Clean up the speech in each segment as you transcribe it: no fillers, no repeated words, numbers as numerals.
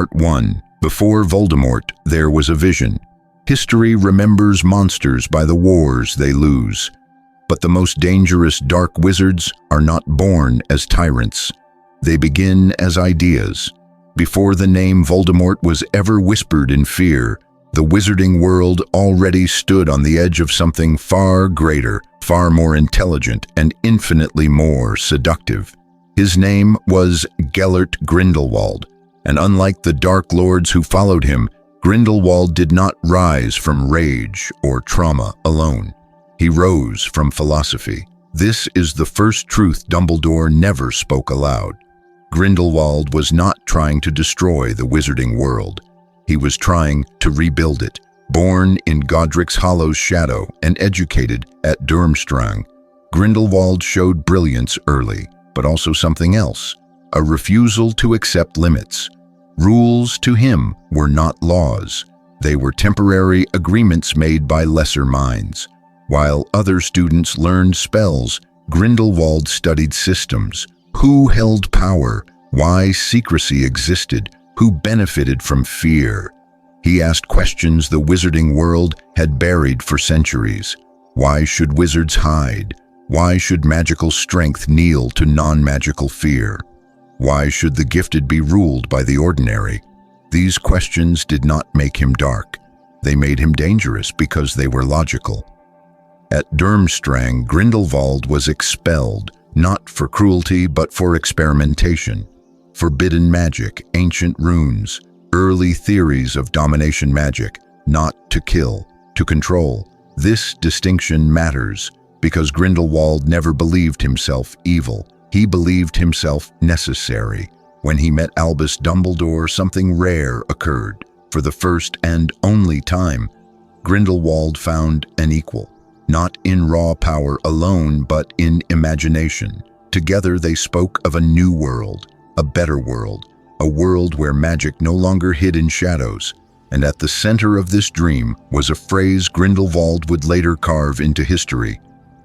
Part 1. Before Voldemort, there was a vision. History remembers monsters by the wars they lose. But the most dangerous dark wizards are not born as tyrants. They begin as ideas. Before the name Voldemort was ever whispered in fear, the wizarding world already stood on the edge of something far greater, far more intelligent, and infinitely more seductive. His name was Gellert Grindelwald, and unlike the Dark Lords who followed him, Grindelwald did not rise from rage or trauma alone. He rose from philosophy. This is the first truth Dumbledore never spoke aloud. Grindelwald was not trying to destroy the wizarding world. He was trying to rebuild it. Born in Godric's Hollow's shadow and educated at Durmstrang, Grindelwald showed brilliance early, but also something else, a refusal to accept limits. Rules to him were not laws. They were temporary agreements made by lesser minds. While other students learned spells, Grindelwald studied systems. Who held power? Why secrecy existed? Who benefited from fear? He asked questions the wizarding world had buried for centuries. Why should wizards hide? Why should magical strength kneel to non-magical fear? Why should the gifted be ruled by the ordinary? These questions did not make him dark. They made him dangerous because they were logical. At Durmstrang, Grindelwald was expelled, not for cruelty but for experimentation. Forbidden magic, ancient runes, early theories of domination magic, not to kill, to control. This distinction matters because Grindelwald never believed himself evil. He believed himself necessary. When he met Albus Dumbledore, something rare occurred. For the first and only time, Grindelwald found an equal, not in raw power alone, but in imagination. Together they spoke of a new world, a better world, a world where magic no longer hid in shadows. And at the center of this dream was a phrase Grindelwald would later carve into history: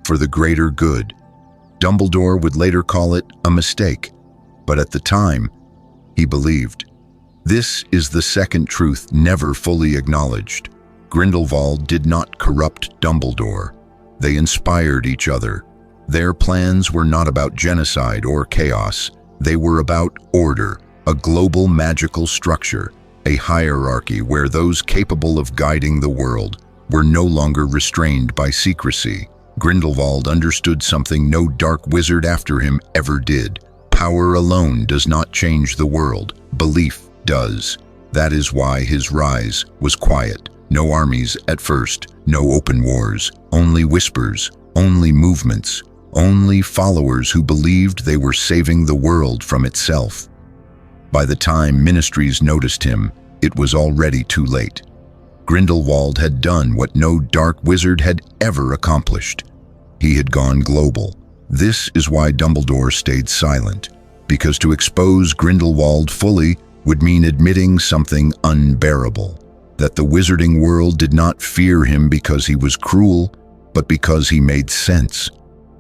for the greater good. Dumbledore would later call it a mistake, but at the time, he believed. This is the second truth never fully acknowledged. Grindelwald did not corrupt Dumbledore. They inspired each other. Their plans were not about genocide or chaos. They were about order, a global magical structure, a hierarchy where those capable of guiding the world were no longer restrained by secrecy. Grindelwald understood something no dark wizard after him ever did. Power alone does not change the world. Belief does. That is why his rise was quiet. No armies at first, no open wars, only whispers, only movements, only followers who believed they were saving the world from itself. By the time ministries noticed him, it was already too late. Grindelwald had done what no dark wizard had ever accomplished. He had gone global. This is why Dumbledore stayed silent, because to expose Grindelwald fully would mean admitting something unbearable, that the wizarding world did not fear him because he was cruel, but because he made sense.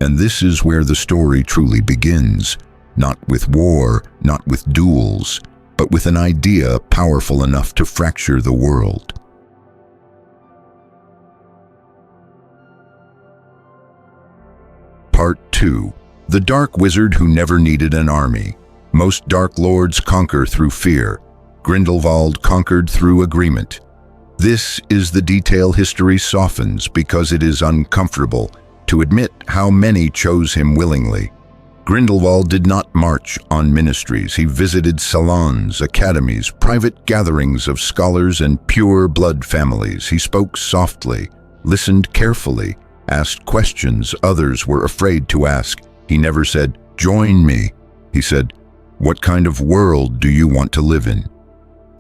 And this is where the story truly begins, not with war, not with duels, but with an idea powerful enough to fracture the world. Part 2. The Dark Wizard Who Never Needed an Army. Most Dark Lords conquer through fear. Grindelwald conquered through agreement. This is the detail history softens because it is uncomfortable to admit how many chose him willingly. Grindelwald did not march on ministries. He visited salons, academies, private gatherings of scholars and pure-blood families. He spoke softly, listened carefully, asked questions others were afraid to ask. He never said, "Join me." He said, "What kind of world do you want to live in?"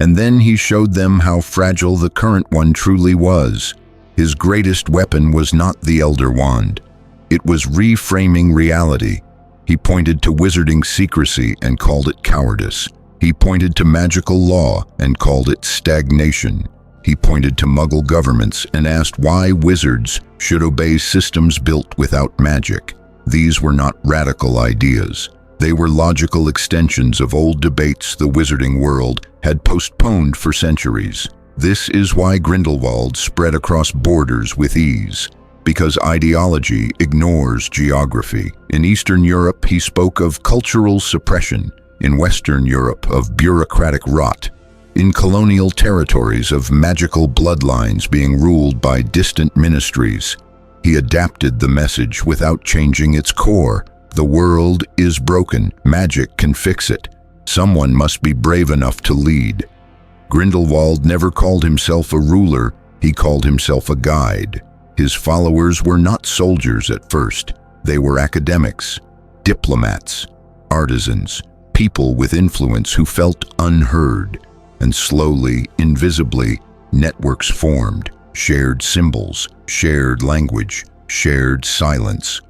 And then he showed them how fragile the current one truly was. His greatest weapon was not the Elder Wand. It was reframing reality. He pointed to wizarding secrecy and called it cowardice. He pointed to magical law and called it stagnation. He pointed to Muggle governments and asked why wizards should obey systems built without magic. These were not radical ideas. They were logical extensions of old debates the wizarding world had postponed for centuries. This is why Grindelwald spread across borders with ease, because ideology ignores geography. In Eastern Europe, he spoke of cultural suppression. In Western Europe, of bureaucratic rot. In colonial territories, of magical bloodlines being ruled by distant ministries. He adapted the message without changing its core. The world is broken. Magic can fix it. Someone must be brave enough to lead. Grindelwald never called himself a ruler. He called himself a guide. His followers were not soldiers at first. They were academics, diplomats, artisans, people with influence who felt unheard. And slowly, invisibly, networks formed, shared symbols, shared language, shared silence.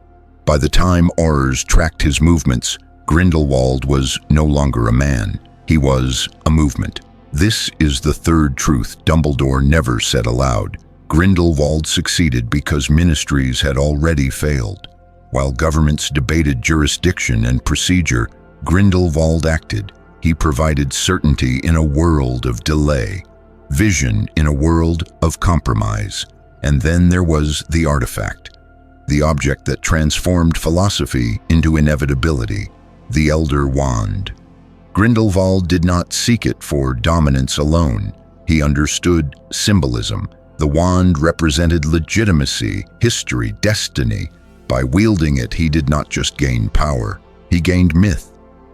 By the time Aurors tracked his movements, Grindelwald was no longer a man. He was a movement. This is the third truth Dumbledore never said aloud. Grindelwald succeeded because ministries had already failed. While governments debated jurisdiction and procedure, Grindelwald acted. He provided certainty in a world of delay, vision in a world of compromise. And then there was the artifact, the object that transformed philosophy into inevitability, the Elder Wand. Grindelwald did not seek it for dominance alone. He understood symbolism. The wand represented legitimacy, history, destiny. By wielding it, he did not just gain power, he gained myth.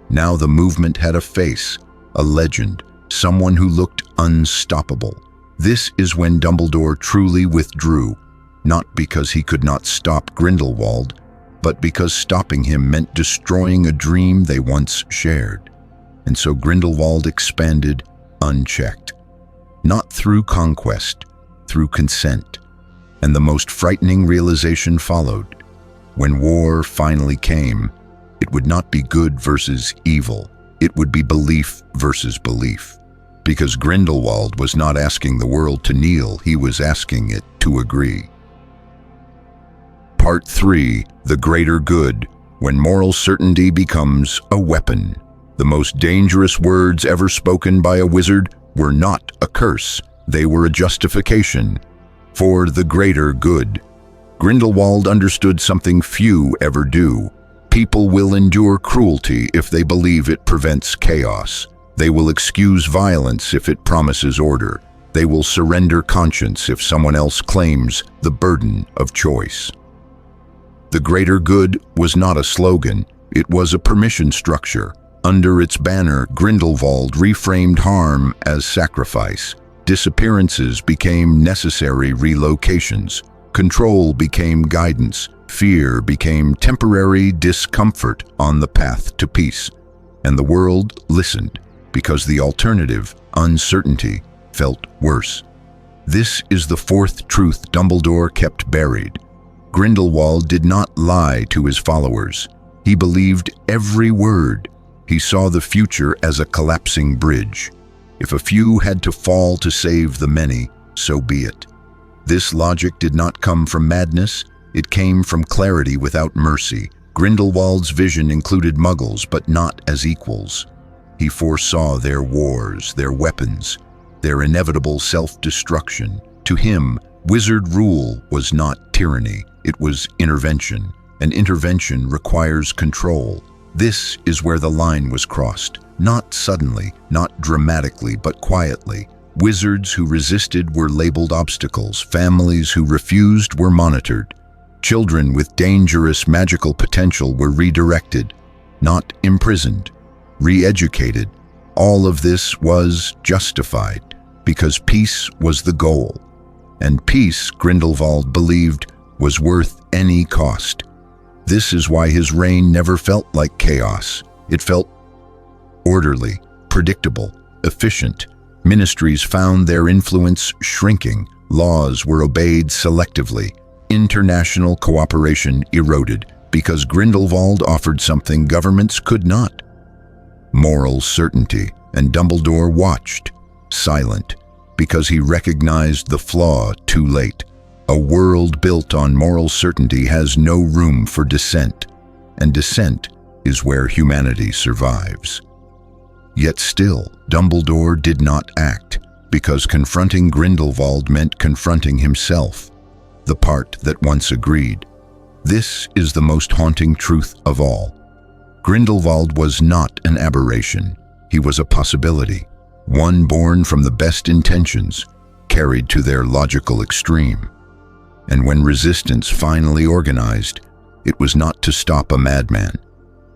Now the movement had a face, a legend, someone who looked unstoppable. This is when Dumbledore truly withdrew, not because he could not stop Grindelwald, but because stopping him meant destroying a dream they once shared. And so Grindelwald expanded unchecked, not through conquest, through consent. And the most frightening realization followed. When war finally came, it would not be good versus evil. It would be belief versus belief. Because Grindelwald was not asking the world to kneel, he was asking it to agree. Part 3. The Greater Good. When moral certainty becomes a weapon. The most dangerous words ever spoken by a wizard were not a curse. They were a justification for the greater good. Grindelwald understood something few ever do. People will endure cruelty if they believe it prevents chaos. They will excuse violence if it promises order. They will surrender conscience if someone else claims the burden of choice. The greater good was not a slogan, it was a permission structure. Under its banner, Grindelwald reframed harm as sacrifice. Disappearances became necessary relocations. Control became guidance. Fear became temporary discomfort on the path to peace. And the world listened, because the alternative, uncertainty, felt worse. This is the fourth truth Dumbledore kept buried. Grindelwald did not lie to his followers. He believed every word. He saw the future as a collapsing bridge. If a few had to fall to save the many, so be it. This logic did not come from madness, it came from clarity without mercy. Grindelwald's vision included Muggles, but not as equals. He foresaw their wars, their weapons, their inevitable self-destruction. To him, wizard rule was not tyranny, it was intervention, and intervention requires control. This is where the line was crossed. Not suddenly, not dramatically, but quietly. Wizards who resisted were labeled obstacles. Families who refused were monitored. Children with dangerous magical potential were redirected, not imprisoned, re-educated. All of this was justified because peace was the goal. And peace, Grindelwald believed, was worth any cost. This is why his reign never felt like chaos. It felt orderly, predictable, efficient. Ministries found their influence shrinking. Laws were obeyed selectively. International cooperation eroded because Grindelwald offered something governments could not. Moral certainty. And Dumbledore watched, silent, because he recognized the flaw too late. A world built on moral certainty has no room for dissent, and dissent is where humanity survives. Yet still, Dumbledore did not act, because confronting Grindelwald meant confronting himself, the part that once agreed. This is the most haunting truth of all. Grindelwald was not an aberration. He was a possibility, one born from the best intentions, carried to their logical extreme. And when resistance finally organized, it was not to stop a madman.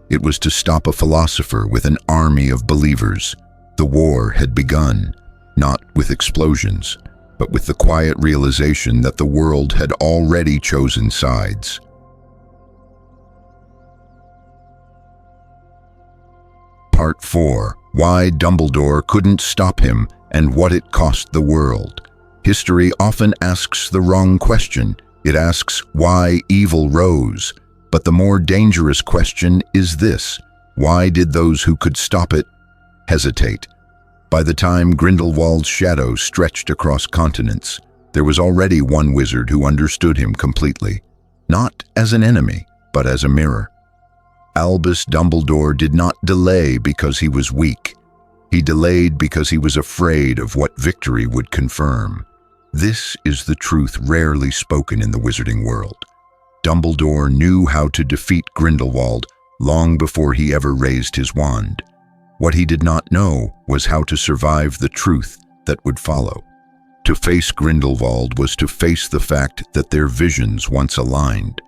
It was to stop a philosopher with an army of believers. The war had begun, not with explosions, but with the quiet realization that the world had already chosen sides. Part 4. Why Dumbledore couldn't stop him and what it cost the world. History often asks the wrong question. It asks why evil rose. But the more dangerous question is this: why did those who could stop it hesitate? By the time Grindelwald's shadow stretched across continents, there was already one wizard who understood him completely, not as an enemy, but as a mirror. Albus Dumbledore did not delay because he was weak. He delayed because he was afraid of what victory would confirm. This is the truth rarely spoken in the wizarding world. Dumbledore knew how to defeat Grindelwald long before he ever raised his wand. What he did not know was how to survive the truth that would follow. To face Grindelwald was to face the fact that their visions once aligned,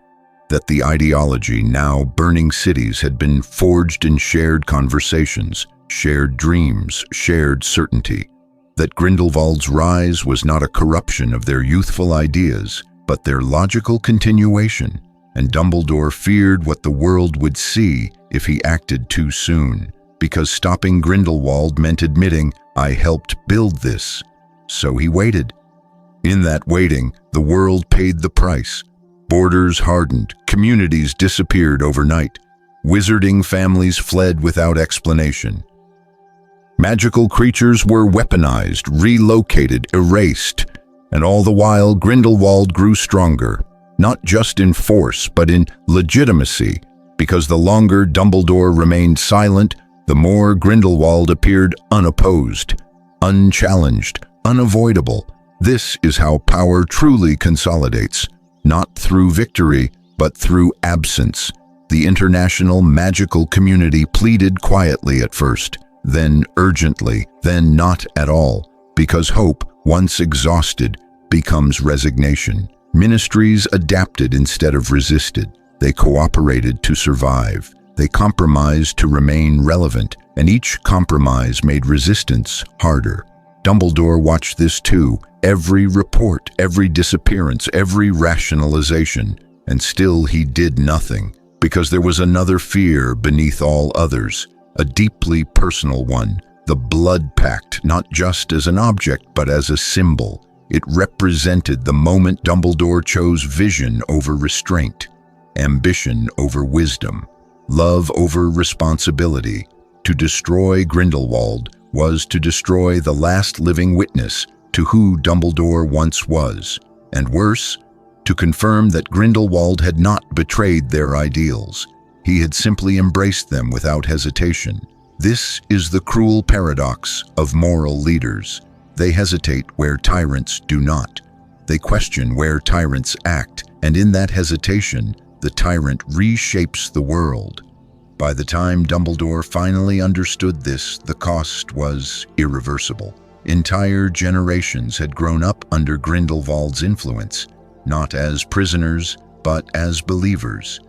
that the ideology now burning cities had been forged in shared conversations, shared dreams, shared certainty, that Grindelwald's rise was not a corruption of their youthful ideas, but their logical continuation, and Dumbledore feared what the world would see if he acted too soon, because stopping Grindelwald meant admitting, "I helped build this." So he waited. In that waiting, the world paid the price. Borders hardened, communities disappeared overnight, wizarding families fled without explanation. Magical creatures were weaponized, relocated, erased, and all the while Grindelwald grew stronger, not just in force, but in legitimacy, because the longer Dumbledore remained silent, the more Grindelwald appeared unopposed, unchallenged, unavoidable. This is how power truly consolidates, not through victory, but through absence. The international magical community pleaded quietly at first, then urgently, then not at all, because hope, once exhausted, becomes resignation. Ministries adapted instead of resisted. They cooperated to survive. They compromised to remain relevant, and each compromise made resistance harder. Dumbledore watched this too, every report, every disappearance, every rationalization, and still he did nothing, because there was another fear beneath all others, a deeply personal one, the blood pact, not just as an object, but as a symbol. It represented the moment Dumbledore chose vision over restraint, ambition over wisdom, love over responsibility. To destroy Grindelwald was to destroy the last living witness to who Dumbledore once was, and worse, to confirm that Grindelwald had not betrayed their ideals. He had simply embraced them without hesitation. This is the cruel paradox of moral leaders. They hesitate where tyrants do not. They question where tyrants act, and in that hesitation, the tyrant reshapes the world. By the time Dumbledore finally understood this, the cost was irreversible. Entire generations had grown up under Grindelwald's influence, not as prisoners, but as believers.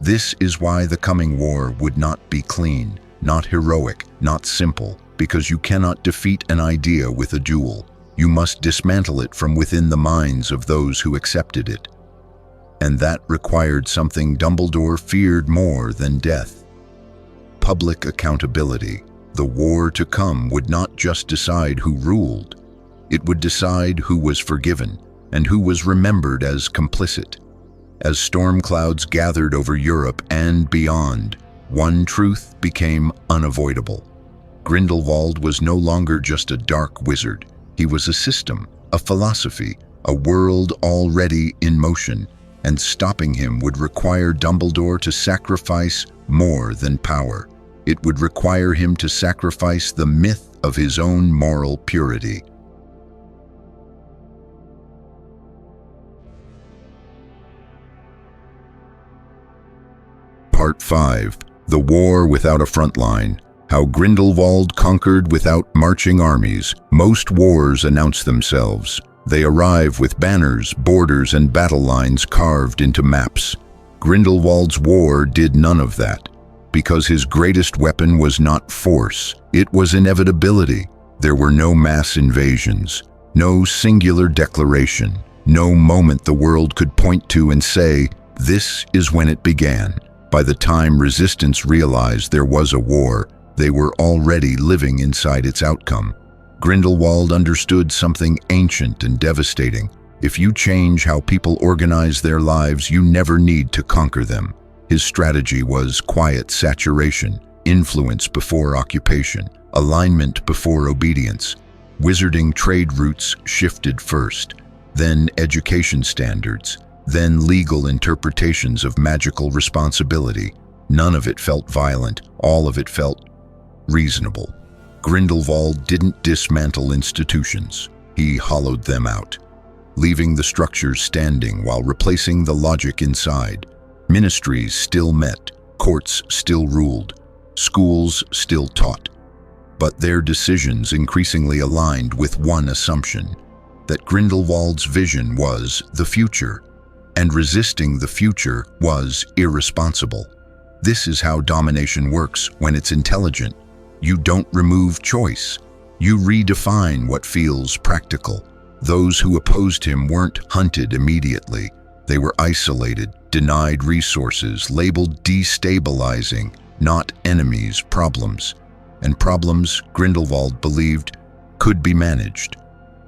This is why the coming war would not be clean, not heroic, not simple, because you cannot defeat an idea with a duel. You must dismantle it from within the minds of those who accepted it. And that required something Dumbledore feared more than death: public accountability. The war to come would not just decide who ruled. It would decide who was forgiven and who was remembered as complicit. As storm clouds gathered over Europe and beyond, one truth became unavoidable. Grindelwald was no longer just a dark wizard. He was a system, a philosophy, a world already in motion. and stopping him would require Dumbledore to sacrifice more than power. It would require him to sacrifice the myth of his own moral purity. Part 5. The War Without a Front Line. How Grindelwald Conquered Without Marching Armies. Most wars announce themselves. They arrive with banners, borders, and battle lines carved into maps. Grindelwald's war did none of that, because his greatest weapon was not force, it was inevitability. There were no mass invasions, no singular declaration, no moment the world could point to and say, "This is when it began." By the time resistance realized there was a war, they were already living inside its outcome. Grindelwald understood something ancient and devastating. If you change how people organize their lives, you never need to conquer them. His strategy was quiet saturation, influence before occupation, alignment before obedience. Wizarding trade routes shifted first, then education standards, then legal interpretations of magical responsibility. None of it felt violent, all of it felt reasonable. Grindelwald didn't dismantle institutions, he hollowed them out, leaving the structures standing while replacing the logic inside. Ministries still met, courts still ruled, schools still taught, but their decisions increasingly aligned with one assumption, that Grindelwald's vision was the future, and resisting the future was irresponsible. This is how domination works when it's intelligent. You don't remove choice. You redefine what feels practical. Those who opposed him weren't hunted immediately. They were isolated, denied resources, labeled destabilizing, not enemies, problems. And problems, Grindelwald believed, could be managed.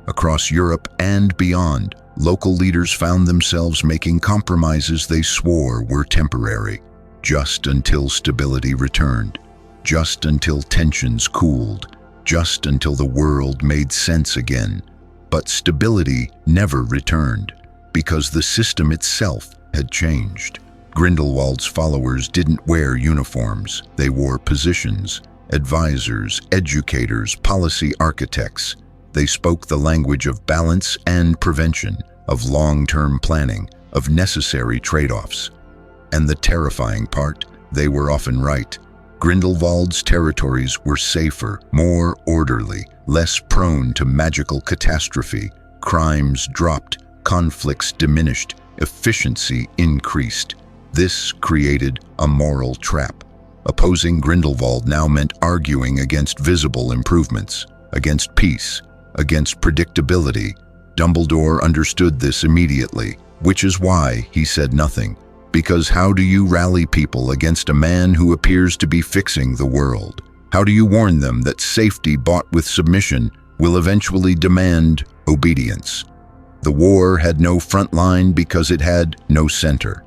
Across Europe and beyond, local leaders found themselves making compromises they swore were temporary, just until stability returned, just until tensions cooled, just until the world made sense again. But stability never returned, because the system itself had changed. Grindelwald's followers didn't wear uniforms, they wore positions, advisors, educators, policy architects. They spoke the language of balance and prevention, of long-term planning, of necessary trade-offs. And the terrifying part, they were often right. Grindelwald's territories were safer, more orderly, less prone to magical catastrophe. Crimes dropped, conflicts diminished, efficiency increased. This created a moral trap. Opposing Grindelwald now meant arguing against visible improvements, against peace, against predictability. Dumbledore understood this immediately, which is why he said nothing. Because how do you rally people against a man who appears to be fixing the world? How do you warn them that safety bought with submission will eventually demand obedience? The war had no front line because it had no center.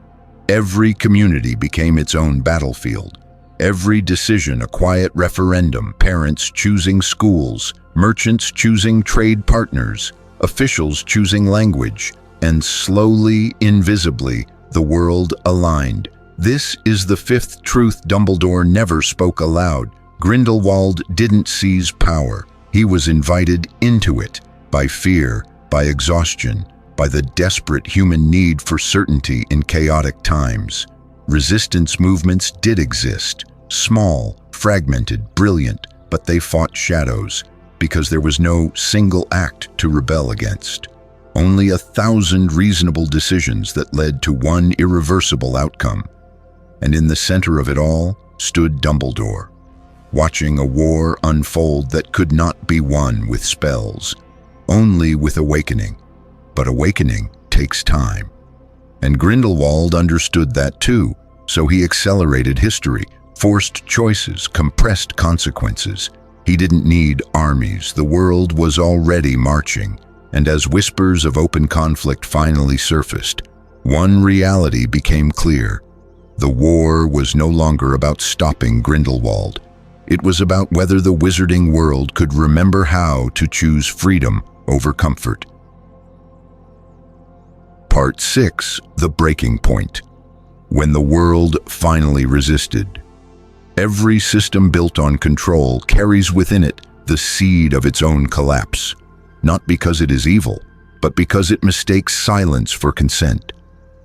Every community became its own battlefield. Every decision a quiet referendum, parents choosing schools, merchants choosing trade partners, officials choosing language, and slowly, invisibly, the world aligned. This is the fifth truth Dumbledore never spoke aloud. Grindelwald didn't seize power. He was invited into it by fear, by exhaustion, by the desperate human need for certainty in chaotic times. Resistance movements did exist, small, fragmented, brilliant, but they fought shadows because there was no single act to rebel against. Only 1,000 reasonable decisions that led to one irreversible outcome. And in the center of it all stood Dumbledore, watching a war unfold that could not be won with spells, only with awakening. But awakening takes time. And Grindelwald understood that too, so he accelerated history, forced choices, compressed consequences. He didn't need armies, the world was already marching. And as whispers of open conflict finally surfaced, one reality became clear. The war was no longer about stopping Grindelwald. It was about whether the wizarding world could remember how to choose freedom over comfort. Part 6, The Breaking Point. When the world finally resisted. Every system built on control carries within it the seed of its own collapse, not because it is evil, but because it mistakes silence for consent.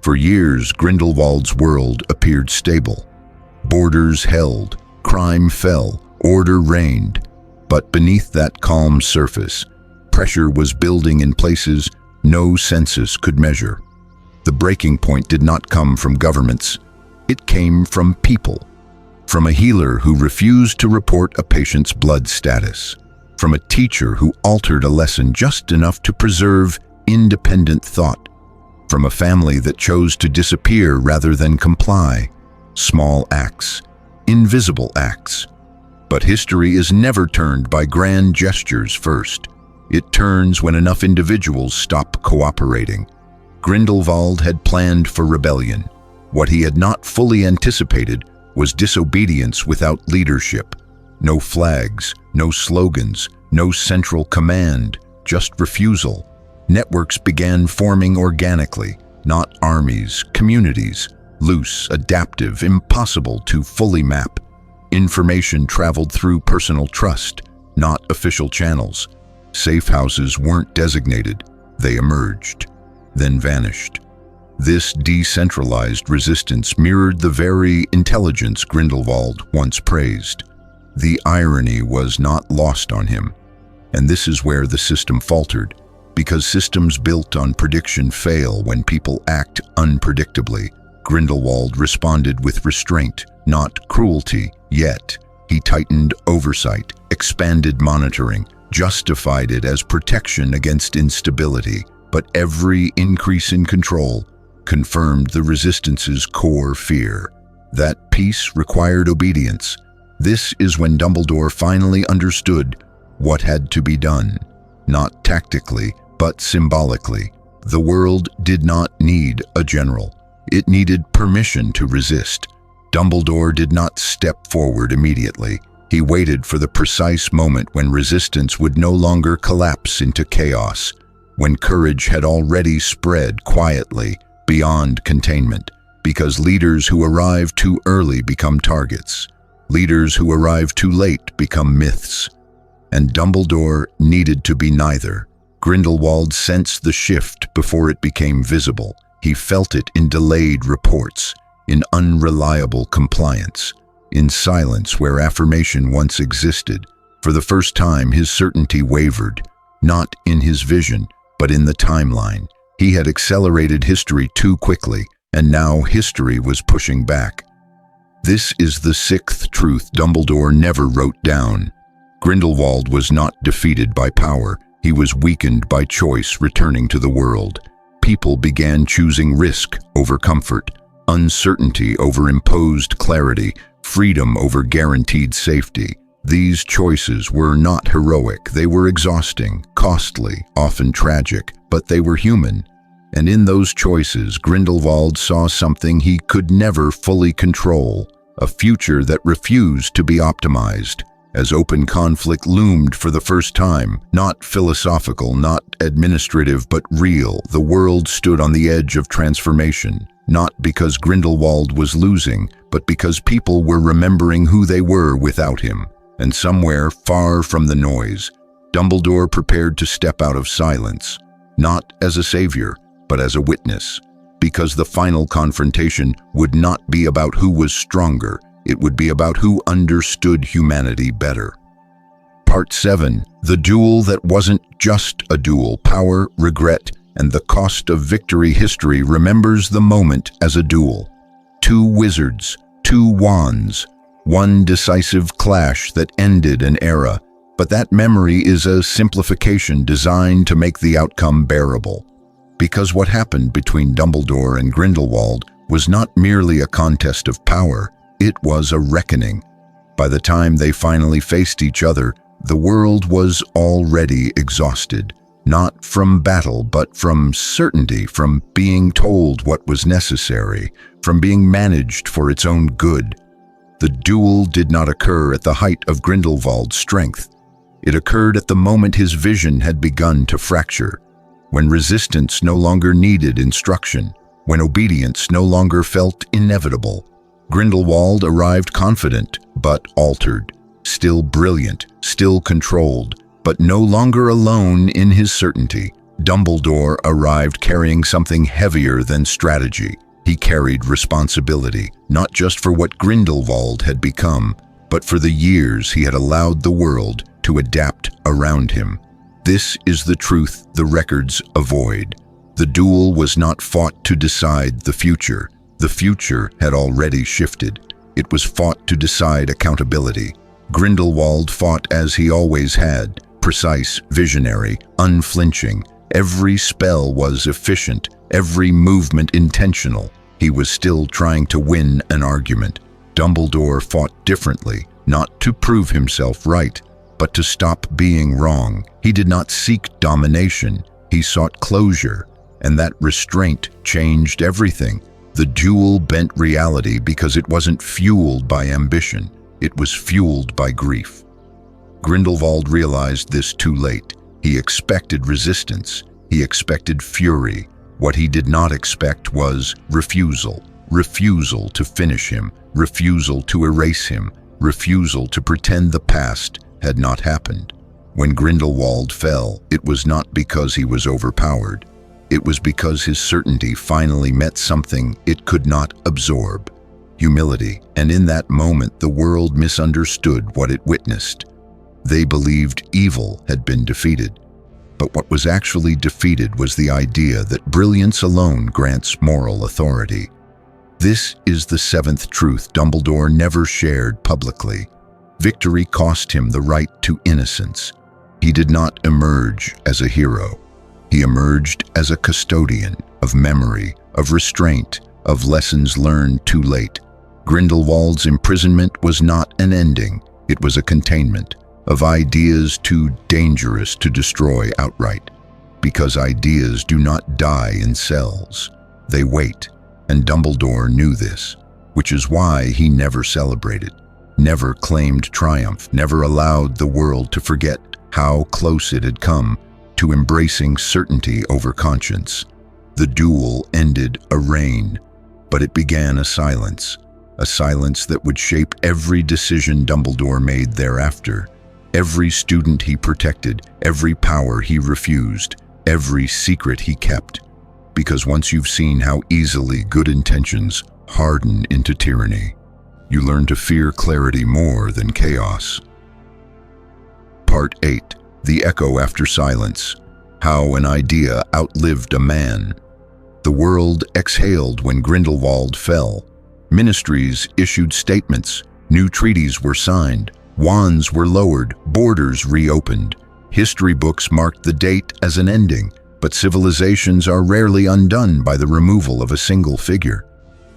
For years, Grindelwald's world appeared stable. Borders held, crime fell, order reigned. But beneath that calm surface, pressure was building in places no census could measure. The breaking point did not come from governments. It came from people. From a healer who refused to report a patient's blood status. From a teacher who altered a lesson just enough to preserve independent thought. From a family that chose to disappear rather than comply. Small acts, invisible acts. But history is never turned by grand gestures first. It turns when enough individuals stop cooperating. Grindelwald had planned for rebellion. What he had not fully anticipated was disobedience without leadership. No flags, no slogans, no central command, just refusal. Networks began forming organically, not armies, communities, loose, adaptive, impossible to fully map. Information traveled through personal trust, not official channels. Safe houses weren't designated, they emerged, then vanished. This decentralized resistance mirrored the very intelligence Grindelwald once praised. The irony was not lost on him. And this is where the system faltered, because systems built on prediction fail when people act unpredictably. Grindelwald responded with restraint, not cruelty, yet he tightened oversight, expanded monitoring, justified it as protection against instability. But every increase in control confirmed the resistance's core fear. That peace required obedience. This is when Dumbledore finally understood what had to be done, not tactically, but symbolically. The world did not need a general. It needed permission to resist. Dumbledore did not step forward immediately. He waited for the precise moment when resistance would no longer collapse into chaos, when courage had already spread quietly beyond containment, because leaders who arrive too early become targets. Leaders who arrive too late become myths. And Dumbledore needed to be neither. Grindelwald sensed the shift before it became visible. He felt it in delayed reports, in unreliable compliance, in silence where affirmation once existed. For the first time, his certainty wavered, not in his vision, but in the timeline. He had accelerated history too quickly, and now history was pushing back. This is the sixth truth Dumbledore never wrote down. Grindelwald was not defeated by power. He was weakened by choice returning to the world. People began choosing risk over comfort, uncertainty over imposed clarity, freedom over guaranteed safety. These choices were not heroic. They were exhausting, costly, often tragic, but they were human. And in those choices, Grindelwald saw something he could never fully control, a future that refused to be optimized. As open conflict loomed for the first time, not philosophical, not administrative, but real, the world stood on the edge of transformation, not because Grindelwald was losing, but because people were remembering who they were without him. And somewhere, far from the noise, Dumbledore prepared to step out of silence, not as a savior, but as a witness, because the final confrontation would not be about who was stronger, it would be about who understood humanity better. Part 7, the duel that wasn't just a duel, power, regret, and the cost of victory. History remembers the moment as a duel. Two wizards, two wands, one decisive clash that ended an era, but that memory is a simplification designed to make the outcome bearable. Because what happened between Dumbledore and Grindelwald was not merely a contest of power, it was a reckoning. By the time they finally faced each other, the world was already exhausted, not from battle, but from certainty, from being told what was necessary, from being managed for its own good. The duel did not occur at the height of Grindelwald's strength. It occurred at the moment his vision had begun to fracture. when resistance no longer needed instruction, when obedience no longer felt inevitable. Grindelwald arrived confident, but altered, still brilliant, still controlled, but no longer alone in his certainty. Dumbledore arrived carrying something heavier than strategy. He carried responsibility, not just for what Grindelwald had become, but for the years he had allowed the world to adapt around him. This is the truth the records avoid. The duel was not fought to decide the future. The future had already shifted. It was fought to decide accountability. Grindelwald fought as he always had, precise, visionary, unflinching. Every spell was efficient, every movement intentional. He was still trying to win an argument. Dumbledore fought differently, not to prove himself right, but to stop being wrong. He did not seek domination, he sought closure, and that restraint changed everything. The duel bent reality because it wasn't fueled by ambition, it was fueled by grief. Grindelwald realized this too late. He expected resistance, he expected fury. What he did not expect was refusal. Refusal to finish him, refusal to erase him, refusal to pretend the past had not happened. When Grindelwald fell, it was not because he was overpowered. It was because his certainty finally met something it could not absorb: humility. And in that moment, the world misunderstood what it witnessed. They believed evil had been defeated. But what was actually defeated was the idea that brilliance alone grants moral authority. This is the seventh truth Dumbledore never shared publicly. Victory cost him the right to innocence. He did not emerge as a hero. He emerged as a custodian of memory, of restraint, of lessons learned too late. Grindelwald's imprisonment was not an ending, it was a containment of ideas too dangerous to destroy outright. Because ideas do not die in cells, they wait, and Dumbledore knew this, which is why he never celebrated, never claimed triumph, never allowed the world to forget how close it had come to embracing certainty over conscience. The duel ended a reign, but it began a silence that would shape every decision Dumbledore made thereafter. Every student he protected, every power he refused, every secret he kept. Because once you've seen how easily good intentions harden into tyranny, you learn to fear clarity more than chaos. Part 8. The Echo After Silence. How an Idea Outlived a Man. The world exhaled when Grindelwald fell. Ministries issued statements, new treaties were signed, wands were lowered, borders reopened. History books marked the date as an ending, but civilizations are rarely undone by the removal of a single figure.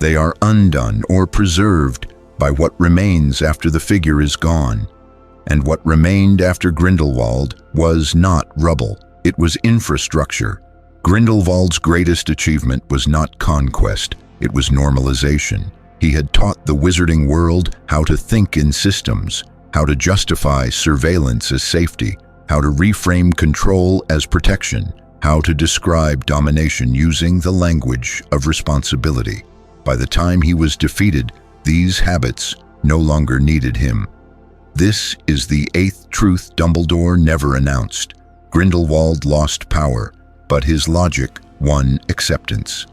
They are undone or preserved by what remains after the figure is gone. And what remained after Grindelwald was not rubble, it was infrastructure. Grindelwald's greatest achievement was not conquest, it was normalization. He had taught the wizarding world how to think in systems, how to justify surveillance as safety, how to reframe control as protection, how to describe domination using the language of responsibility. By the time he was defeated, these habits no longer needed him. This is the eighth truth Dumbledore never announced. Grindelwald lost power, but his logic won acceptance.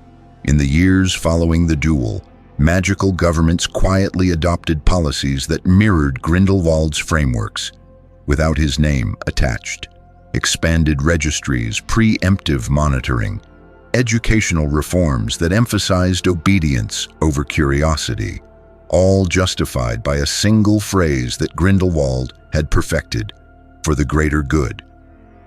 In the years following the duel, magical governments quietly adopted policies that mirrored Grindelwald's frameworks, without his name attached. Expanded registries, preemptive monitoring, educational reforms that emphasized obedience over curiosity, all justified by a single phrase that Grindelwald had perfected: for the greater good.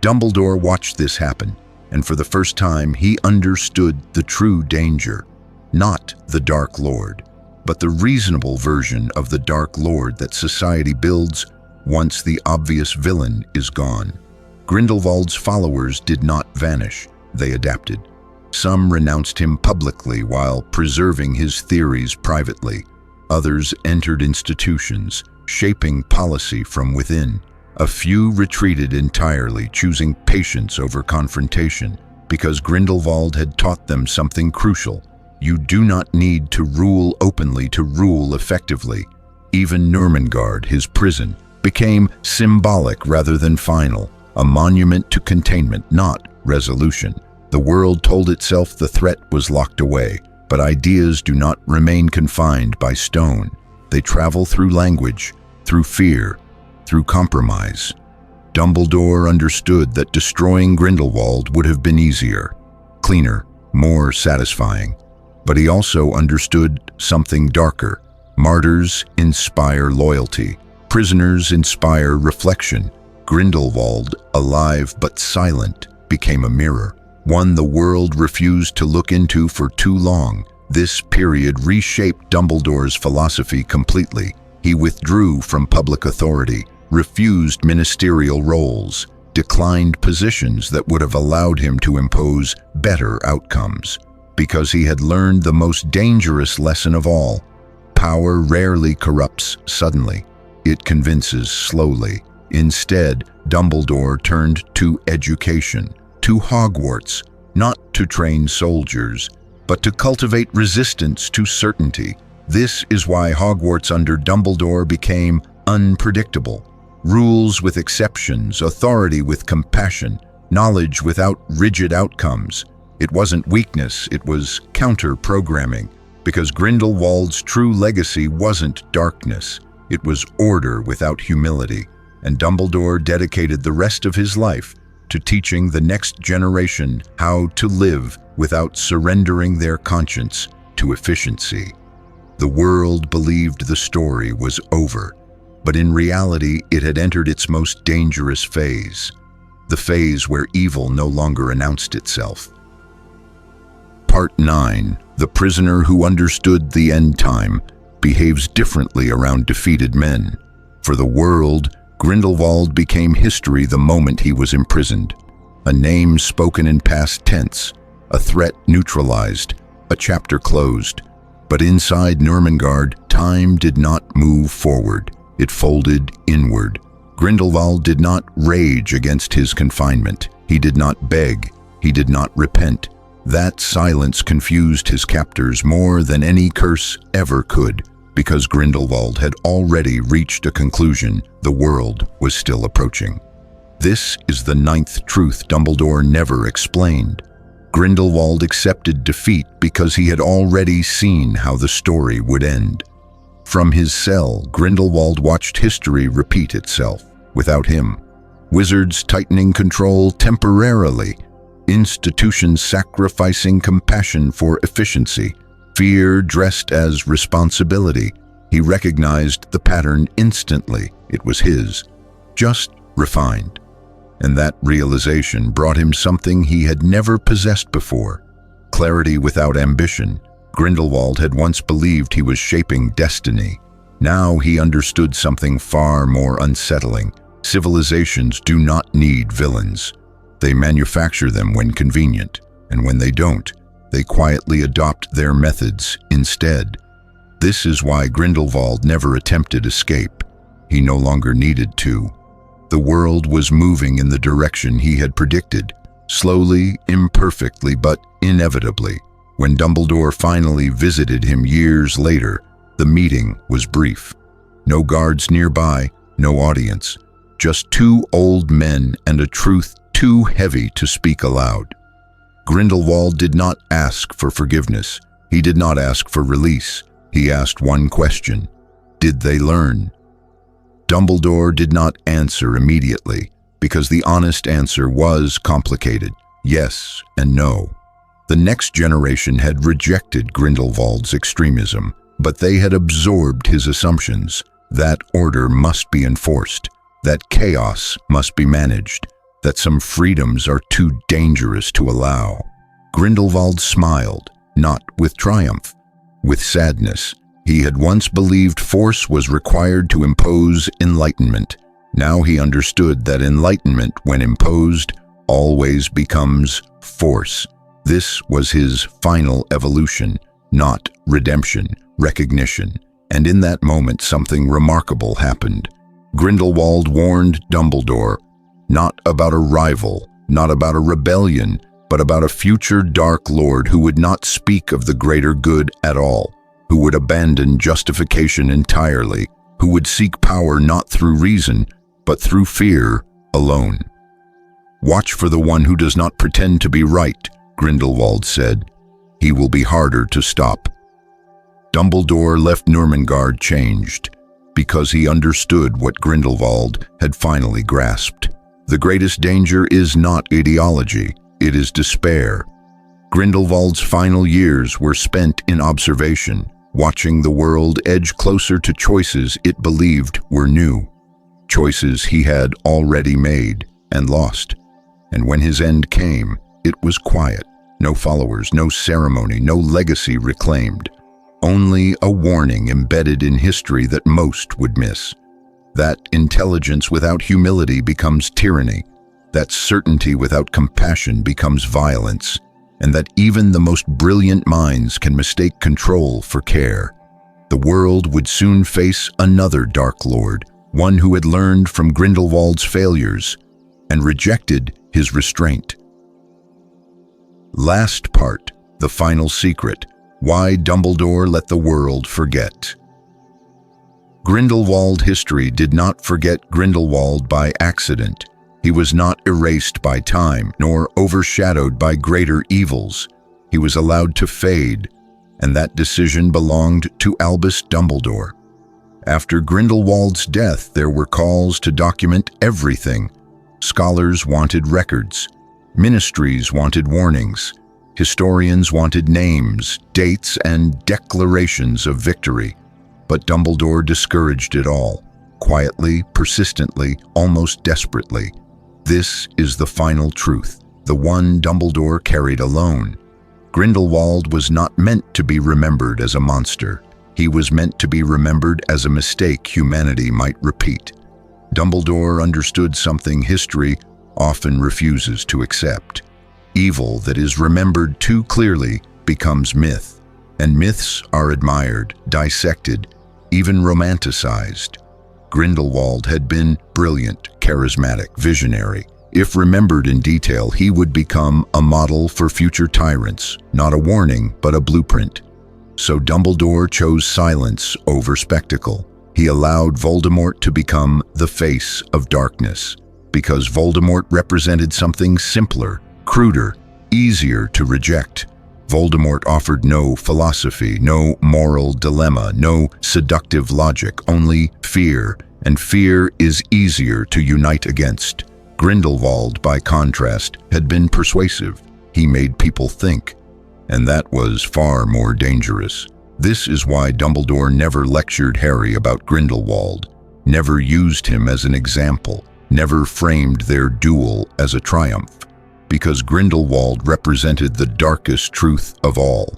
Dumbledore watched this happen, and for the first time he understood the true danger. Not the Dark Lord, but the reasonable version of the Dark Lord that society builds once the obvious villain is gone. Grindelwald's followers did not vanish, they adapted. Some renounced him publicly while preserving his theories privately. Others entered institutions, shaping policy from within. A few retreated entirely, choosing patience over confrontation. Because Grindelwald had taught them something crucial. You do not need to rule openly to rule effectively. Even Nurmengard, his prison, became symbolic rather than final, a monument to containment, not resolution. The world told itself the threat was locked away, but ideas do not remain confined by stone. They travel through language, through fear, through compromise. Dumbledore understood that destroying Grindelwald would have been easier, cleaner, more satisfying. But he also understood something darker. Martyrs inspire loyalty. Prisoners inspire reflection. Grindelwald, alive but silent, became a mirror, one the world refused to look into for too long. This period reshaped Dumbledore's philosophy completely. He withdrew from public authority, refused ministerial roles, declined positions that would have allowed him to impose better outcomes. Because he had learned the most dangerous lesson of all: power rarely corrupts suddenly. It convinces slowly. Instead, Dumbledore turned to education, to Hogwarts, not to train soldiers, but to cultivate resistance to certainty. This is why Hogwarts under Dumbledore became unpredictable. Rules with exceptions, authority with compassion, knowledge without rigid outcomes. It wasn't weakness, it was counter-programming, because Grindelwald's true legacy wasn't darkness. It was order without humility, and Dumbledore dedicated the rest of his life to teaching the next generation how to live without surrendering their conscience to efficiency. The world believed the story was over, but in reality it had entered its most dangerous phase, the phase where evil no longer announced itself. Part 9. The prisoner who understood the end time behaves differently around defeated men. For the world, Grindelwald became history the moment he was imprisoned. A name spoken in past tense, a threat neutralized, a chapter closed. But inside Nurmengard, time did not move forward. It folded inward. Grindelwald did not rage against his confinement. He did not beg. He did not repent. That silence confused his captors more than any curse ever could. Because Grindelwald had already reached a conclusion, the world was still approaching. This is the ninth truth Dumbledore never explained. Grindelwald accepted defeat because he had already seen how the story would end. From his cell, Grindelwald watched history repeat itself, without him. Wizards tightening control temporarily, institutions sacrificing compassion for efficiency, fear dressed as responsibility. He recognized the pattern instantly. It was his, just refined. And that realization brought him something he had never possessed before: clarity without ambition. Grindelwald had once believed he was shaping destiny. Now he understood something far more unsettling. Civilizations do not need villains. They manufacture them when convenient, and when they don't, they quietly adopt their methods instead. This is why Grindelwald never attempted escape. He no longer needed to. The world was moving in the direction he had predicted, slowly, imperfectly, but inevitably. When Dumbledore finally visited him years later, the meeting was brief. No guards nearby, no audience, just two old men and a truth too heavy to speak aloud. Grindelwald did not ask for forgiveness. He did not ask for release. He asked one question: did they learn? Dumbledore did not answer immediately, because the honest answer was complicated: yes and no. The next generation had rejected Grindelwald's extremism, but they had absorbed his assumptions. That order must be enforced, that chaos must be managed, that some freedoms are too dangerous to allow. Grindelwald smiled, not with triumph, with sadness. He had once believed force was required to impose enlightenment. Now he understood that enlightenment, when imposed, always becomes force. This was his final evolution, not redemption, recognition. And in that moment, something remarkable happened. Grindelwald warned Dumbledore, not about a rival, not about a rebellion, but about a future Dark Lord who would not speak of the greater good at all, who would abandon justification entirely, who would seek power not through reason, but through fear alone. "Watch for the one who does not pretend to be right," Grindelwald said. "He will be harder to stop." Dumbledore left Nurmengard changed, because he understood what Grindelwald had finally grasped. The greatest danger is not ideology, it is despair. Grindelwald's final years were spent in observation, watching the world edge closer to choices it believed were new, choices he had already made and lost. And when his end came, it was quiet. No followers, no ceremony, no legacy reclaimed. Only a warning embedded in history that most would miss. That intelligence without humility becomes tyranny. That certainty without compassion becomes violence. And that even the most brilliant minds can mistake control for care. The world would soon face another Dark Lord, one who had learned from Grindelwald's failures and rejected his restraint. Last part, the final secret, why Dumbledore let the world forget. Grindelwald history did not forget Grindelwald by accident. He was not erased by time, nor overshadowed by greater evils. He was allowed to fade, and that decision belonged to Albus Dumbledore. After Grindelwald's death, there were calls to document everything. Scholars wanted records. Ministries wanted warnings. Historians wanted names, dates, and declarations of victory. But Dumbledore discouraged it all, quietly, persistently, almost desperately. This is the final truth, the one Dumbledore carried alone. Grindelwald was not meant to be remembered as a monster. He was meant to be remembered as a mistake humanity might repeat. Dumbledore understood something history often refuses to accept. Evil that is remembered too clearly becomes myth, and myths are admired, dissected, even romanticized. Grindelwald had been brilliant, charismatic, visionary. If remembered in detail, he would become a model for future tyrants, not a warning, but a blueprint. So Dumbledore chose silence over spectacle. He allowed Voldemort to become the face of darkness, because Voldemort represented something simpler, cruder, easier to reject. Voldemort offered no philosophy, no moral dilemma, no seductive logic, only fear, and fear is easier to unite against. Grindelwald, by contrast, had been persuasive. He made people think, and that was far more dangerous. This is why Dumbledore never lectured Harry about Grindelwald, never used him as an example, never framed their duel as a triumph. Because Grindelwald represented the darkest truth of all,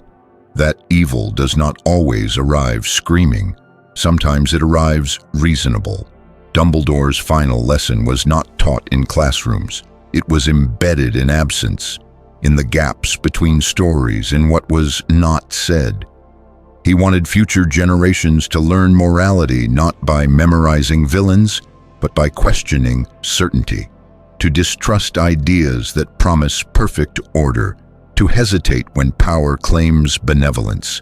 that evil does not always arrive screaming. Sometimes it arrives reasonable. Dumbledore's final lesson was not taught in classrooms. It was embedded in absence, in the gaps between stories, in what was not said. He wanted future generations to learn morality not by memorizing villains, but by questioning certainty. To distrust ideas that promise perfect order, to hesitate when power claims benevolence.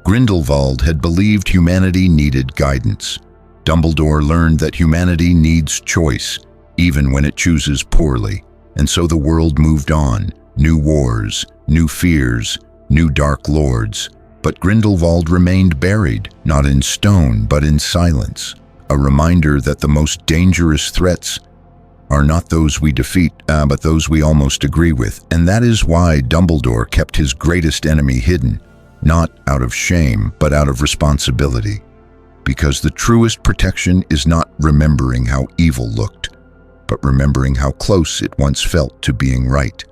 Grindelwald had believed humanity needed guidance. Dumbledore learned that humanity needs choice, even when it chooses poorly. And so the world moved on. New wars, new fears, new dark lords. But Grindelwald remained buried, not in stone, but in silence. A reminder that the most dangerous threats are not those we defeat, but those we almost agree with. And that is why Dumbledore kept his greatest enemy hidden, not out of shame, but out of responsibility. Because the truest protection is not remembering how evil looked, but remembering how close it once felt to being right.